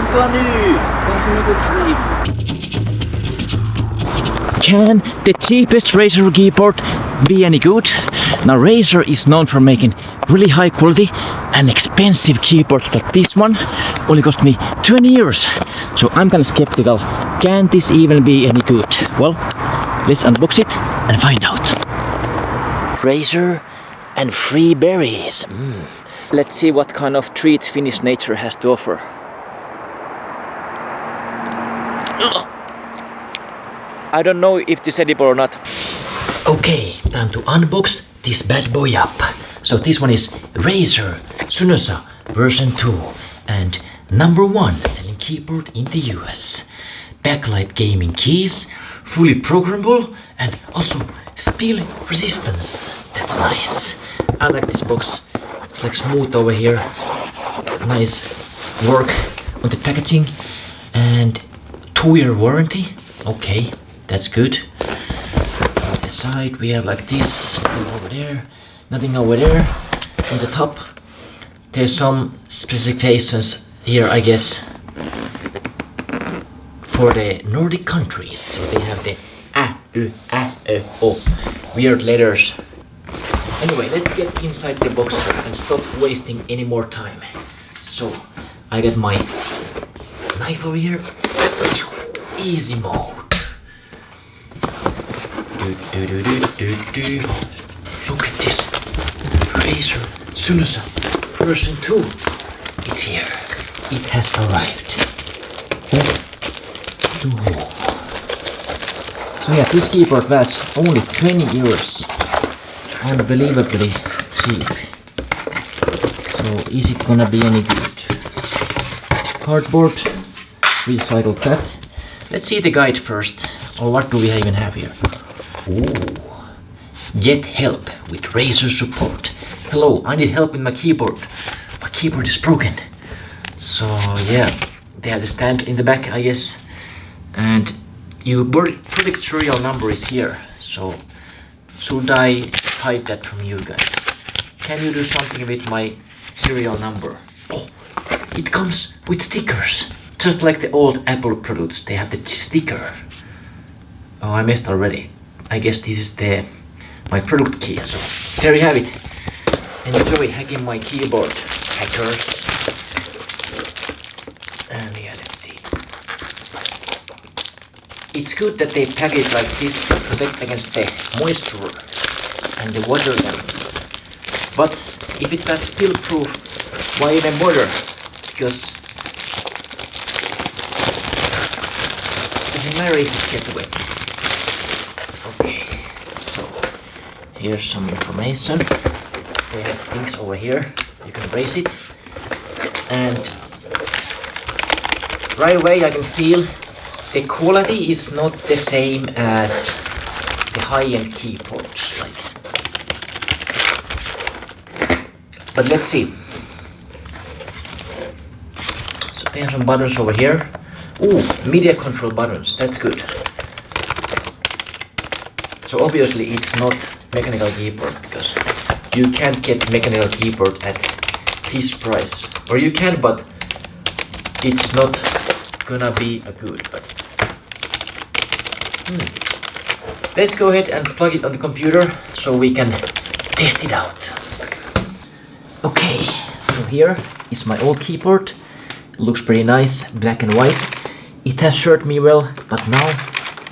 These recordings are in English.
Santoa nu! Consumer goods review. Can the cheapest Razer keyboard be any good? Now Razer is known for making really high quality and expensive keyboards, but this one only cost me 20 euros. So I'm kinda skeptical. Can this even be any good? Well, let's unbox it and find out. Razer and free berries. Let's see what kind of treat Finnish nature has to offer. Ugh. I don't know if this is edible or not. Okay, time to unbox this bad boy up. So this one is Razer Cynosa version 2 and #1 selling keyboard in the US. Backlight gaming keys, fully programmable and also spill resistance. That's nice. I like this box. It's like smooth over here. Nice work on the packaging and 2-year warranty. Okay, that's good. On the side we have like this, nothing over there, nothing over there. On the top there's some specifications here, I guess, for the Nordic countries. So they have the O, weird letters. Anyway, let's get inside the box and stop wasting any more time. So I got my knife over here. Easy mode. Look at this Razer Cynosa version 2. It's here. It has arrived. So yeah, this keyboard was only 20 euros. Unbelievably cheap. So is it gonna be any good? Cardboard, recycled that. Let's see the guide first. Or what do we even have here? Ooh. Get help with Razer support. Hello, I need help with my keyboard. My keyboard is broken. So yeah, they have the stand in the back, I guess. And your product serial number is here. So should I hide that from you guys? Can you do something with my serial number? Oh, it comes with stickers. Just like the old Apple products, they have the sticker. Oh, I missed already. I guess this is my product key. So there you have it. Enjoy hacking my keyboard, hackers. And yeah, let's see. It's good that they pack it like this to protect against the moisture and the water damage. But if it was spill proof, why even bother? Because doesn't matter if it gets wet. Okay, so here's some information. They have things over here. You can raise it, and right away I can feel the quality is not the same as the high-end keyboards. But let's see. So they have some buttons over here. Ooh, media control buttons. That's good. So obviously it's not mechanical keyboard, because you can't get mechanical keyboard at this price. Or you can, but it's not gonna be a good. But let's go ahead and plug it on the computer so we can test it out. Okay, so here is my old keyboard. It looks pretty nice, black and white. It has served me well, but now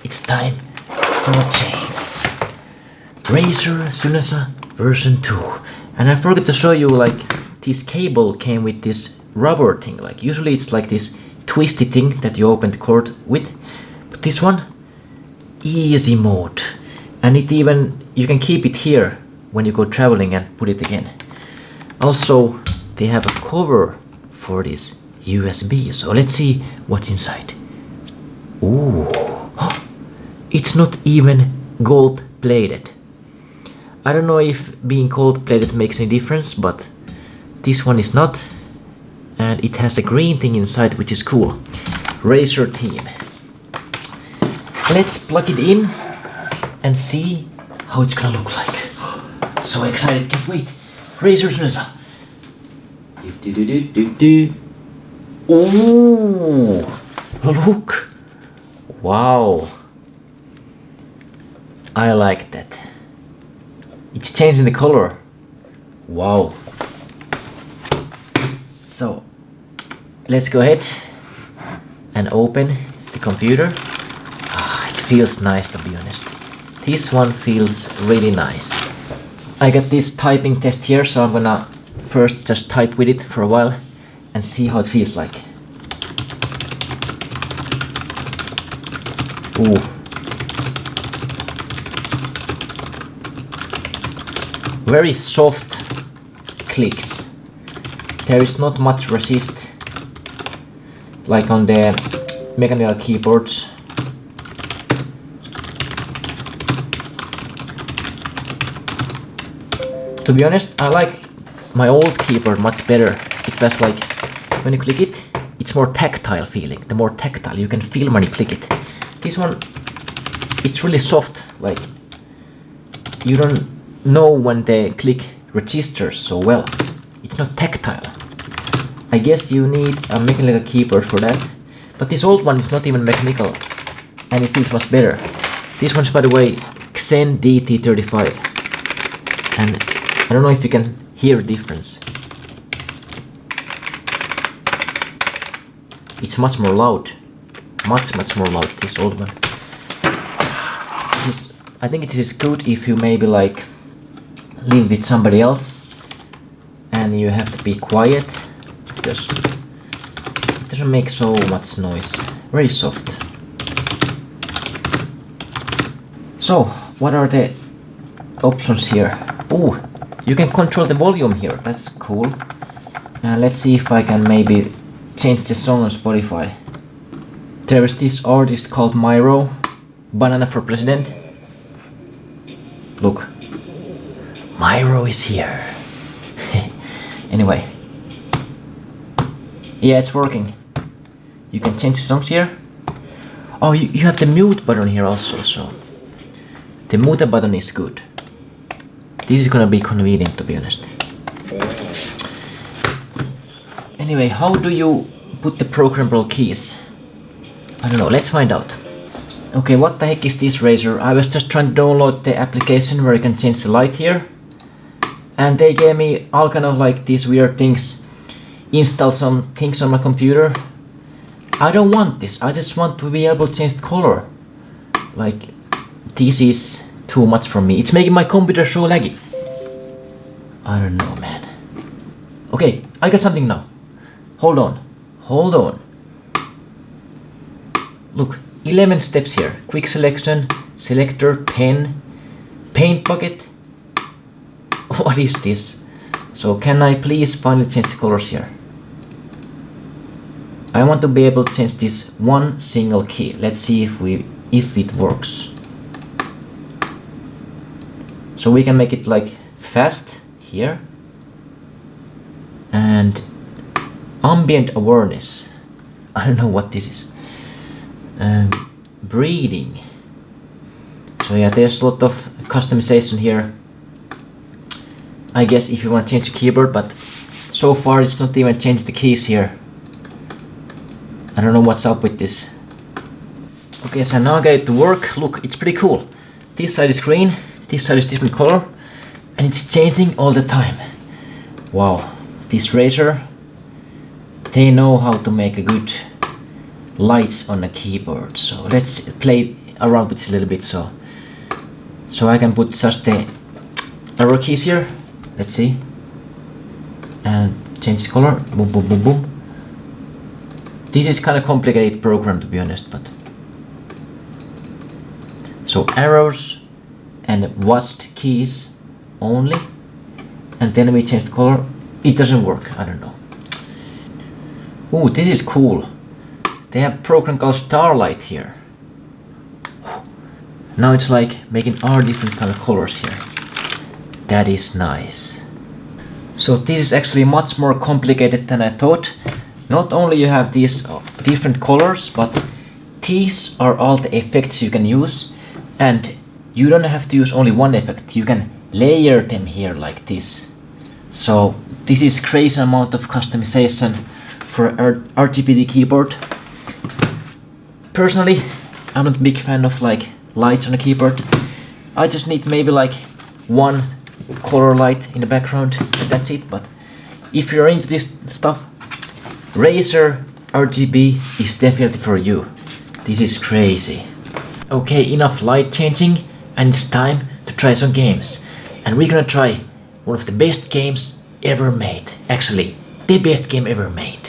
it's time for a change. Razer Cynosa version 2. And I forgot to show you, like, this cable came with this rubber thing. Like usually it's like this twisty thing that you open the cord with. But this one, easy mode. And it even, you can keep it here when you go traveling and put it again. Also, they have a cover for this USB. So let's see what's inside. Ooh, it's not even gold plated. I don't know if being gold plated makes any difference, but this one is not. And it has a green thing inside, which is cool. Razer team. Let's plug it in and see how it's gonna look like. So excited, can't wait. Razer Cynosa. Ooh, look! Wow! I like that. It's changing the color. Wow! So, let's go ahead and open the computer. It feels nice, to be honest. This one feels really nice. I got this typing test here, so I'm gonna first just type with it for a while and see how it feels like. Ooh. Very soft clicks. There is not much resist like on the mechanical keyboards. To be honest, I like my old keyboard much better. It was like, when you click it, it's more tactile feeling. The more tactile, you can feel when you click it. This one, it's really soft, like, you don't know when the click registers so well. It's not tactile. I guess you need a mechanical keyboard for that. But this old one is not even mechanical, and it feels much better. This one's, by the way, Xen DT35. And I don't know if you can hear the difference. It's much more loud. Much more loud, this old one. I think it is good if you maybe like live with somebody else and you have to be quiet, because it doesn't make so much noise. Very soft. So, what are the options here? Ooh, you can control the volume here. That's cool. Let's see if I can maybe change the song on Spotify. There is this artist called Myro, Banana for President. Look, Myro is here. Anyway, yeah, it's working. You can change the songs here. Oh, you have the mute button here also, so the mute button is good. This is gonna be convenient, to be honest. Anyway, how do you put the programmable keys? I don't know, let's find out. Okay, what the heck is this, Razer? I was just trying to download the application where you can change the light here. And they gave me all kind of like these weird things. Install some things on my computer. I don't want this, I just want to be able to change the color. Like, this is too much for me. It's making my computer so laggy. I don't know, man. Okay, I got something now. Hold on. Look, 11 steps here. Quick selection, selector, pen, paint bucket. What is this? So can I please finally change the colors here? I want to be able to change this one single key. Let's see if it works. So we can make it like fast here. And ambient awareness. I don't know what this is. Breathing. So yeah, there's a lot of customization here. I guess if you want to change the keyboard, but so far it's not even changed the keys here. I don't know what's up with this. Okay, so now I got it to work. Look, it's pretty cool. This side is green, this side is different color, and it's changing all the time. Wow, this Razer, they know how to make a good lights on a keyboard. So let's play around with this a little bit. So I can put just the arrow keys here. Let's see, and change the color. Boom, boom, boom, boom. This is kind of complicated program, to be honest, but so arrows and watched keys only, and then we change the color. It doesn't work. I don't know. Ooh, this is cool. They have a program called Starlight here. Now it's like making all different kind of colors here. That is nice. So this is actually much more complicated than I thought. Not only you have these different colors, but these are all the effects you can use, and you don't have to use only one effect. You can layer them here like this. So this is crazy amount of customization for RGB keyboard. Personally, I'm not a big fan of like lights on a keyboard. I just need maybe like one color light in the background and that's it. But if you're into this stuff, Razer RGB is definitely for you. This is crazy. Okay, enough light changing, and it's time to try some games. And we're gonna try one of the best games ever made. Actually, the best game ever made,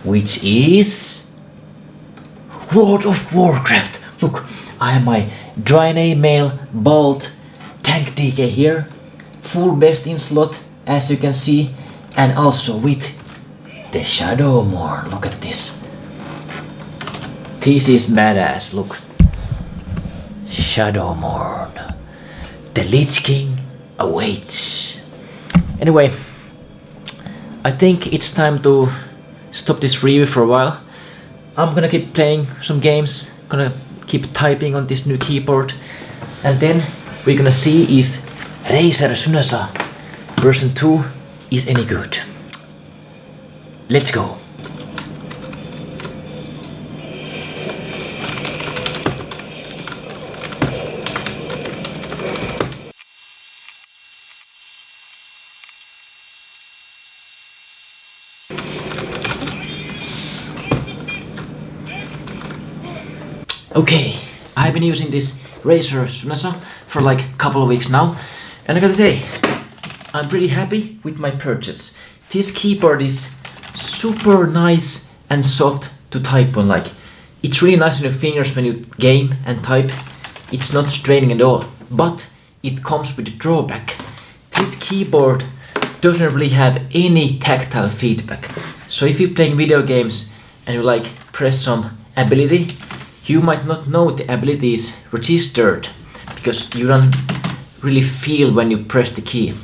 which is World of Warcraft. Look, I have my Draenei Mail Bolt Tank DK here, full best in slot as you can see, and also with the Shadowmourne. Look at this. This is badass, look. Shadowmourne. The Lich King awaits. Anyway, I think it's time to stop this review for a while. I'm gonna keep playing some games, gonna keep typing on this new keyboard, and then we're gonna see if Razer Cynosa version 2 is any good. Let's go. Okay, I've been using this Razer Cynosa for like a couple of weeks now, and I gotta say, I'm pretty happy with my purchase. This keyboard is super nice and soft to type on. Like, it's really nice on your fingers when you game and type. It's not straining at all, but it comes with a drawback. This keyboard doesn't really have any tactile feedback. So if you're playing video games and you like press some ability, you might not know the ability is registered because you don't really feel when you press the key.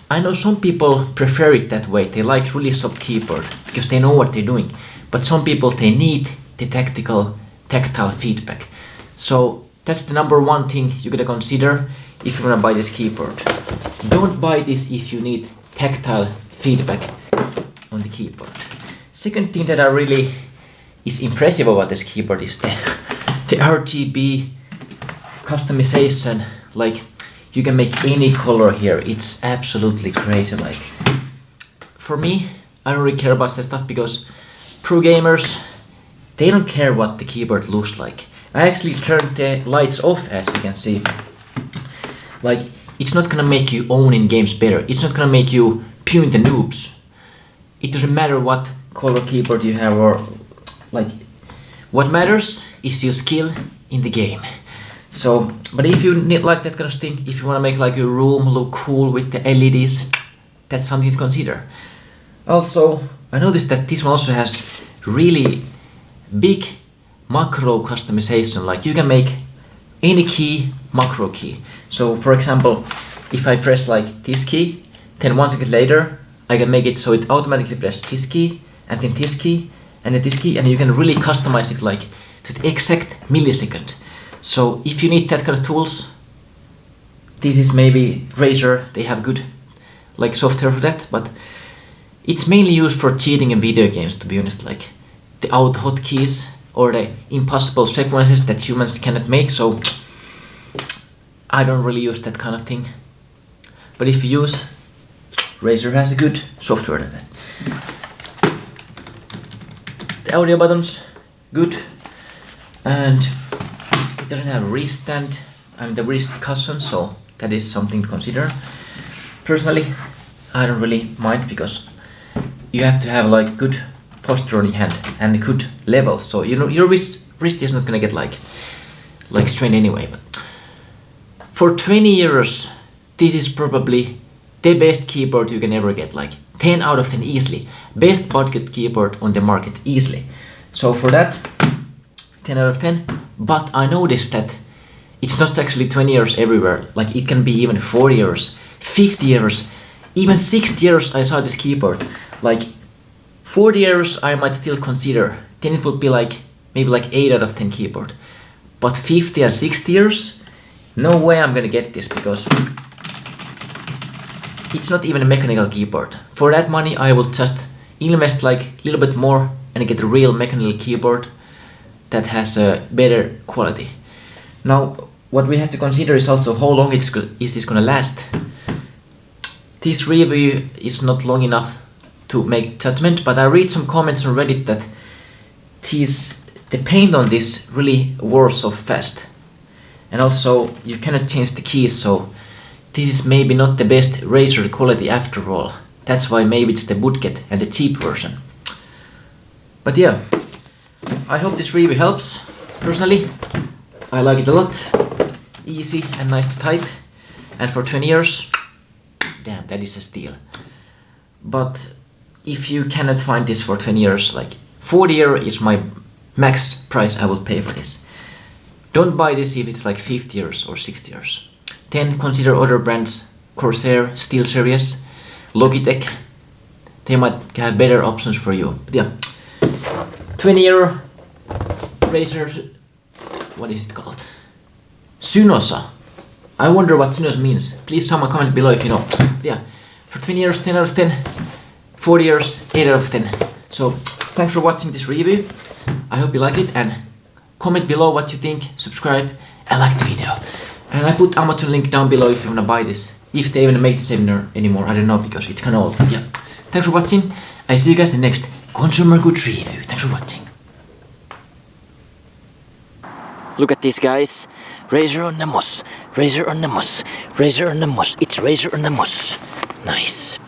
I know some people prefer it that way. They like really soft keyboard because they know what they're doing. But some people, they need the tactile feedback. So that's the number one thing you gotta consider if you wanna buy this keyboard. Don't buy this if you need tactile feedback on the keyboard. Second thing that I really is impressive about this keyboard is the RGB customization. Like, you can make any color here. It's absolutely crazy. Like, for me, I don't really care about that stuff because pro gamers, they don't care what the keyboard looks like. I actually turned the lights off, as you can see. Like, it's not gonna make you own in games better. It's not gonna make you pune the noobs. It doesn't matter what color keyboard you have, or like, what matters is your skill in the game. So, but if you need like that kind of thing, if you want to make like your room look cool with the LEDs, that's something to consider. Also, I noticed that this one also has really big macro customization. Like, you can make any key macro key. So for example, if I press like this key, then 1 second later I can make it so it automatically presses this key, and then this key, and then this key, and you can really customize it like to the exact millisecond. So if you need that kind of tools, this is maybe Razer. They have good like software for that, but it's mainly used for cheating in video games, to be honest. Like the auto hotkeys or the impossible sequences that humans cannot make. So I don't really use that kind of thing. But if you use, Razer has a good software for that. The audio buttons, good, and it doesn't have a wrist stand and the wrist cushion, so that is something to consider. Personally, I don't really mind because you have to have like good posture on your hand and good level, so you know your wrist is not gonna get like strained anyway. But for 20 euros, this is probably the best keyboard you can ever get. Like 10 out of 10 easily. Best budget keyboard on the market easily. So for that, 10 out of 10. But I noticed that it's not actually 20 euros everywhere. Like, it can be even 40 euros, 50 euros, even 60 euros. I saw this keyboard. Like 40 euros I might still consider. Then it would be like maybe like 8 out of 10 keyboard. But 50 and 60 euros, no way I'm gonna get this, because it's not even a mechanical keyboard. For that money I would just invest like a little bit more and get a real mechanical keyboard that has a better quality. Now, what we have to consider is also how long is this gonna last. This review is not long enough to make judgment, but I read some comments on Reddit that the paint on this really wears off fast. And also, you cannot change the keys, so this is maybe not the best Razer quality after all. That's why maybe it's the budget and the cheap version. But yeah, I hope this review helps. Personally, I like it a lot. Easy and nice to type. And for 20 years, damn, that is a steal. But if you cannot find this for 20 years, like 40 € is my max price I will pay for this. Don't buy this if it's like 50 € or 60 €. Then consider other brands, Corsair, SteelSeries, Logitech. They might have better options for you. But yeah, 20 € Razer, what is it called? Cynosa. I wonder what Cynosa means. Please someone comment below if you know. Yeah, for 20 €, 10 out of 10. 40 €, 8 out of 10. So thanks for watching this review. I hope you like it, and comment below what you think, subscribe, and like the video. And I put Amazon link down below if you wanna buy this. If they even make this anymore, I don't know, because it's kinda old. Yeah. Thanks for watching. I see you guys in the next consumer goods review. Thanks for watching. Look at this, guys. Razer on the moss. Razer on the moss. Razer on the moss. It's Razer on the moss. Nice.